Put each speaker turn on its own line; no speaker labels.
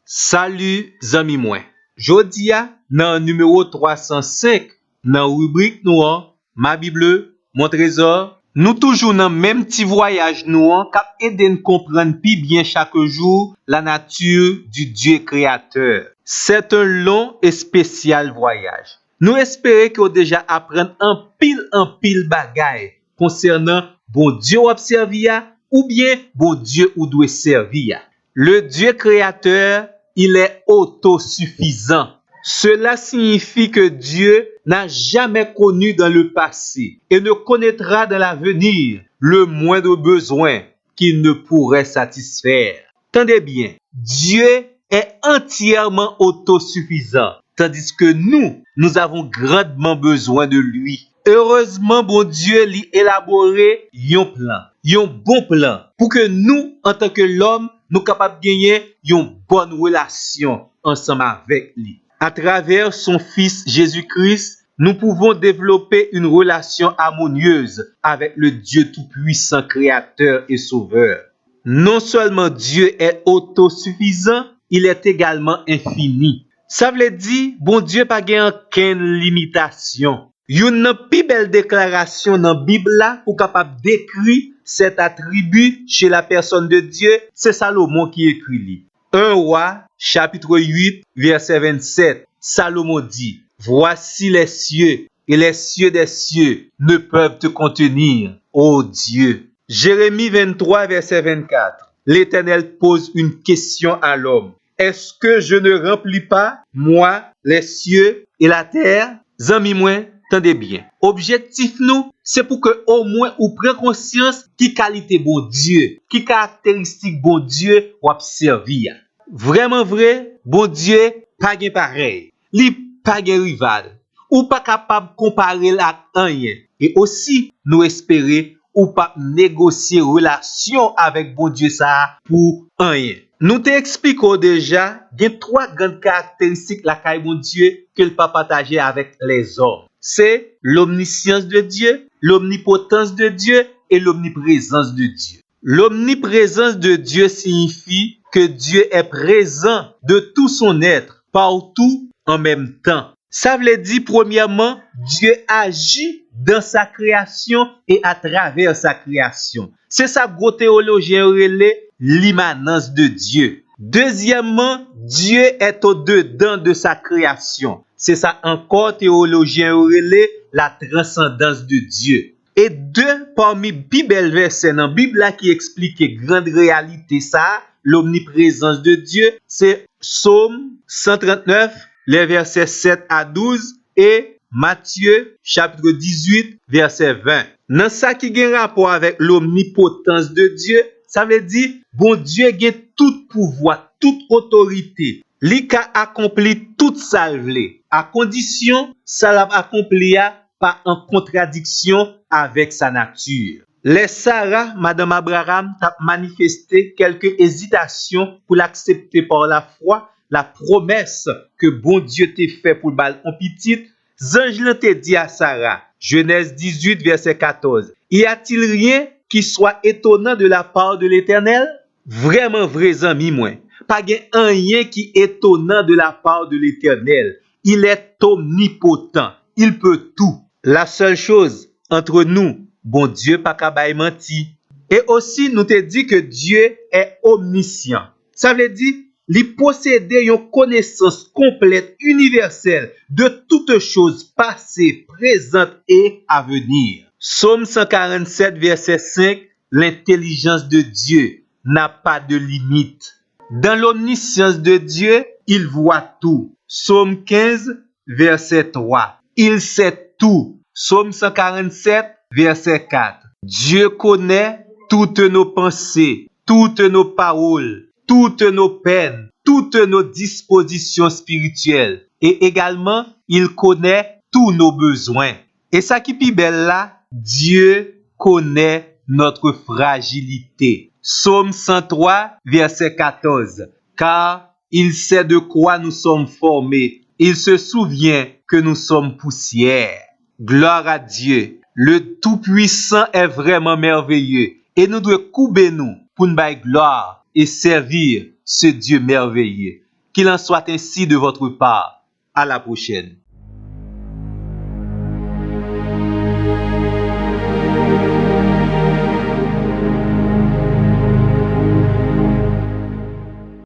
Salut zami mwen. Jodi a nan numéro 305 nan rubrique nou an, ma Bible, mon trésor, nous toujours nan même petit voyage nou an kap ede nous comprendre pi bien chaque jour la nature du Dieu créateur. C'est un long et spécial voyage. Nous espérons que vous déjà apprendre en pile bagay concernant bon Dieu ou servir ou bien bon Dieu ou doit servir. Le Dieu créateur, il est autosuffisant. Cela signifie que Dieu n'a jamais connu dans le passé et ne connaîtra dans l'avenir le moindre besoin qu'il ne pourrait satisfaire. Tendez bien, Dieu est entièrement autosuffisant, tandis que nous avons grandement besoin de lui. Heureusement, bon Dieu lui élaboré un bon plan, pour que nous, en tant que l'homme, nous capables de gagner une bonne relation ensemble avec lui. À travers son Fils Jésus-Christ, nous pouvons développer une relation harmonieuse avec le Dieu Tout-Puissant, Créateur et Sauveur. Non seulement Dieu est autosuffisant, il est également infini. Ça veut dire, bon Dieu pas gen aucune limitation. Une pi belle déclaration dans la Bible là pour capable décrire cet attribut chez la personne de Dieu, c'est Salomon qui écrit li. 1 Roi, chapitre 8, verset 27. Salomon dit, voici les cieux et les cieux des cieux ne peuvent te contenir, ô Dieu. Jérémie 23, verset 24. L'Éternel pose une question à l'homme. Est-ce que je ne remplis pas, moi, les cieux et la terre? Zami moi, tendez bien. Objectif nous, c'est pour que au moins ou prenne conscience qui qualité bon Dieu, qui caractéristique bon Dieu ou servir. Vraiment vrai, bon Dieu pas gen pareil. Li pas gen rival. Ou pas capable comparer la rien. Et aussi nous espérer ou pas négocier relation avec bon Dieu ça pour rien. Nous t'expliquons déjà, il y a trois grandes caractéristiques la caille bon Dieu qu'il peut partager avec les hommes. C'est l'omniscience de Dieu, l'omnipotence de Dieu et l'omniprésence de Dieu. L'omniprésence de Dieu signifie que Dieu est présent de tout son être, partout en même temps. Ça veut dire, premièrement, Dieu agit dans sa création et à travers sa création. C'est ça gros théologien relais l'immanence de Dieu. Deuxièmement, Dieu est au-dedans de sa création. C'est ça encore théologien relais la transcendance de Dieu. Et deux parmi belles versets dans la Bible là qui expliquent grande réalité ça, l'omniprésence de Dieu, c'est Psaume 139, les versets 7 à 12 et Matthieu chapitre 18, verset 20. Dans ça qui a rapport avec l'omnipotence de Dieu, ça veut dire bon Dieu a tout pouvoir, toute autorité. Li ka accompli tout ça vle, à condition ça l'a accompli pas en contradiction avec sa nature. Les Sarah, Madame Abraham, a manifesté quelques hésitations pour l'accepter par la foi, la promesse que bon Dieu t'a fait pour bal en petite. Zange te dit à Sarah, Genèse 18, verset 14, y a-t-il rien qui soit étonnant de la part de l'Éternel? Vraiment vrai ami moi. Pas gen rien qui est étonnant de la part de l'Éternel. Il est omnipotent. Il peut tout. La seule chose entre nous, bon Dieu pas kabay menti. Et aussi nous te dit que Dieu est omniscient. Ça veut dire il possède une connaissance complète, universelle de toutes choses passées, présentes et à venir. Psaume 147, verset 5, l'intelligence de Dieu n'a pas de limite. Dans l'omniscience de Dieu, il voit tout. Psaume 15, verset 3. Il sait tout. Psaume 147, verset 4. Dieu connaît toutes nos pensées, toutes nos paroles, toutes nos peines, toutes nos dispositions spirituelles. Et également, il connaît tous nos besoins. Et ça qui est belle là, Dieu connaît notre fragilité. Psaume 103, verset 14. Car il sait de quoi nous sommes formés. Il se souvient que nous sommes poussière. Gloire à Dieu. Le Tout-Puissant est vraiment merveilleux. Et nous devons couper nous pour nous bailler gloire et servir ce Dieu merveilleux. Qu'il en soit ainsi de votre part. À la prochaine.